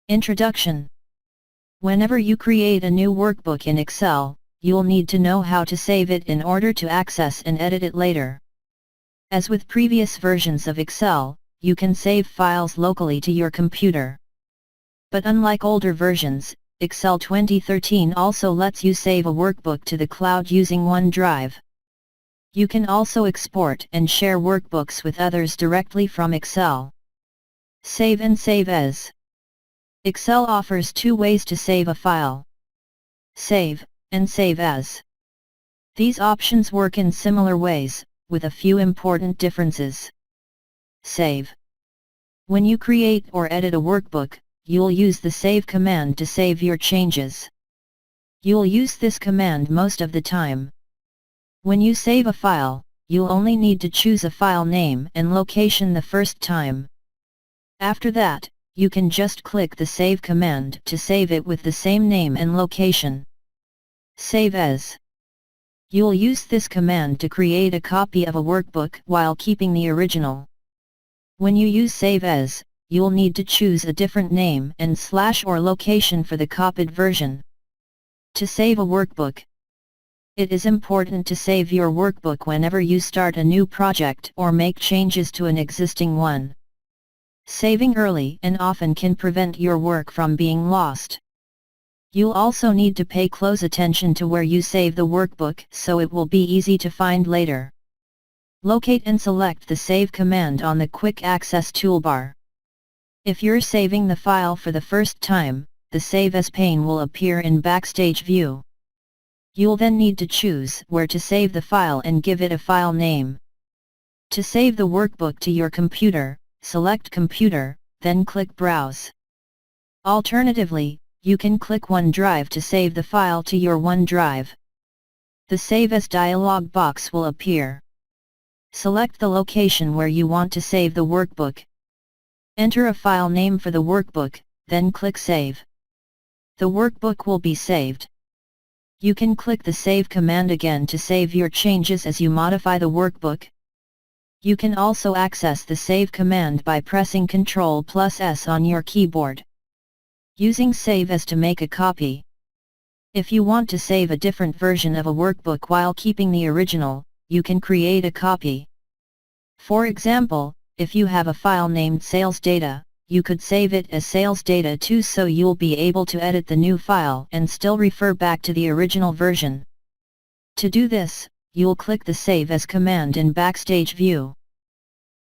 Introduction. Whenever you create a new workbook in Excel, you'll need to know how to save it in order to access and edit it later. As with previous versions of Excel, you can save files locally to your computer. But unlike older versions, Excel 2013 also lets you save a workbook to the cloud using OneDrive. You can also export and share workbooks with others directly from Excel. Save and save as. Excel offers two ways to save a file: save and save as. These options work in similar ways, with a few important differences. Save. When you create or edit a workbook, you'll use the save command to save your changes. You'll use this command most of the time. When you save a file, you'll only need to choose a file name and location the first time. After that, you can just click the save command to save it with the same name and location. Save as. You'll use this command to create a copy of a workbook while keeping the original. When you use save as, you'll need to choose a different name and / or location for the copied version. To save a workbook. It is important to save your workbook whenever you start a new project or make changes to an existing one. Saving early and often can prevent your work from being lost. You'll also need to pay close attention to where you save the workbook so it will be easy to find later. Locate and select the Save command on the Quick Access toolbar. If you're saving the file for the first time, the Save As pane will appear in Backstage view. You'll then need to choose where to save the file and give it a file name. To save the workbook to your computer, select Computer, then click Browse. Alternatively, you can click OneDrive to save the file to your OneDrive. The Save As dialog box will appear. Select the location where you want to save the workbook. Enter a file name for the workbook, then click Save. The workbook will be saved. You can click the Save command again to save your changes as you modify the workbook. You can also access the Save command by pressing Ctrl+S on your keyboard. Using Save As to make a copy. If you want to save a different version of a workbook while keeping the original, you can create a copy. For example, if you have a file named Sales Data, you could save it as Sales Data 2 so you'll be able to edit the new file and still refer back to the original version. To do this, you'll click the Save As command in Backstage view.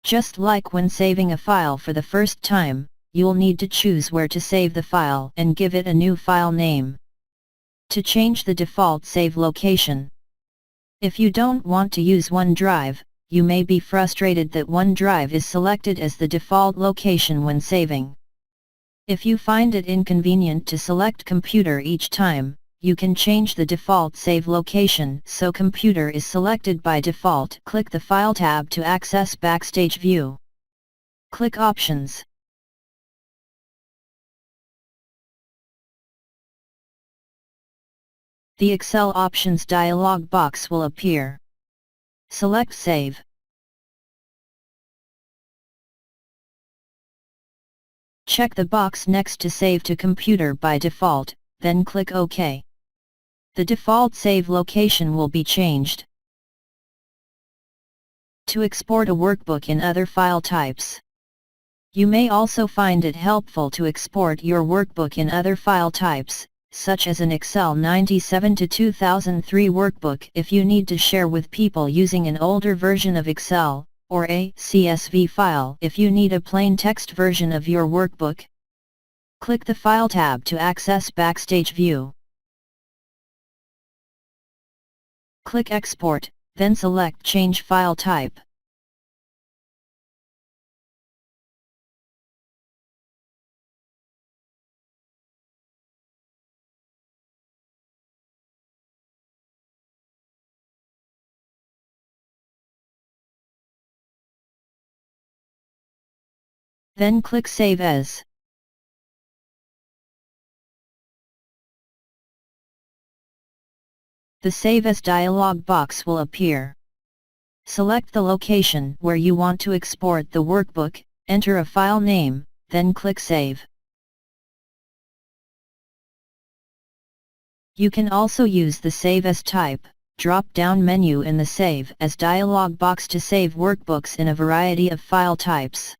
Just like when saving a file for the first time, you'll need to choose where to save the file and give it a new file name. To change the default save location. If you don't want to use OneDrive, you may be frustrated that OneDrive is selected as the default location when saving. If you find it inconvenient to select Computer each time, you can change the default save location so Computer is selected by default. Click the File tab to access Backstage view. Click Options. The Excel Options dialog box will appear. Select Save. Check the box next to Save to Computer by default, then click OK. The default save location will be changed. To export a workbook in other file types. You may also find it helpful to export your workbook in other file types, such as an Excel 97-2003 workbook if you need to share with people using an older version of Excel, or a CSV file if you need a plain text version of your workbook. Click the File tab to access Backstage view. Click Export, then select Change File Type. Then click Save As. The Save As dialog box will appear. Select the location where you want to export the workbook, enter a file name, then click Save. You can also use the Save As type, drop-down menu in the Save As dialog box to save workbooks in a variety of file types.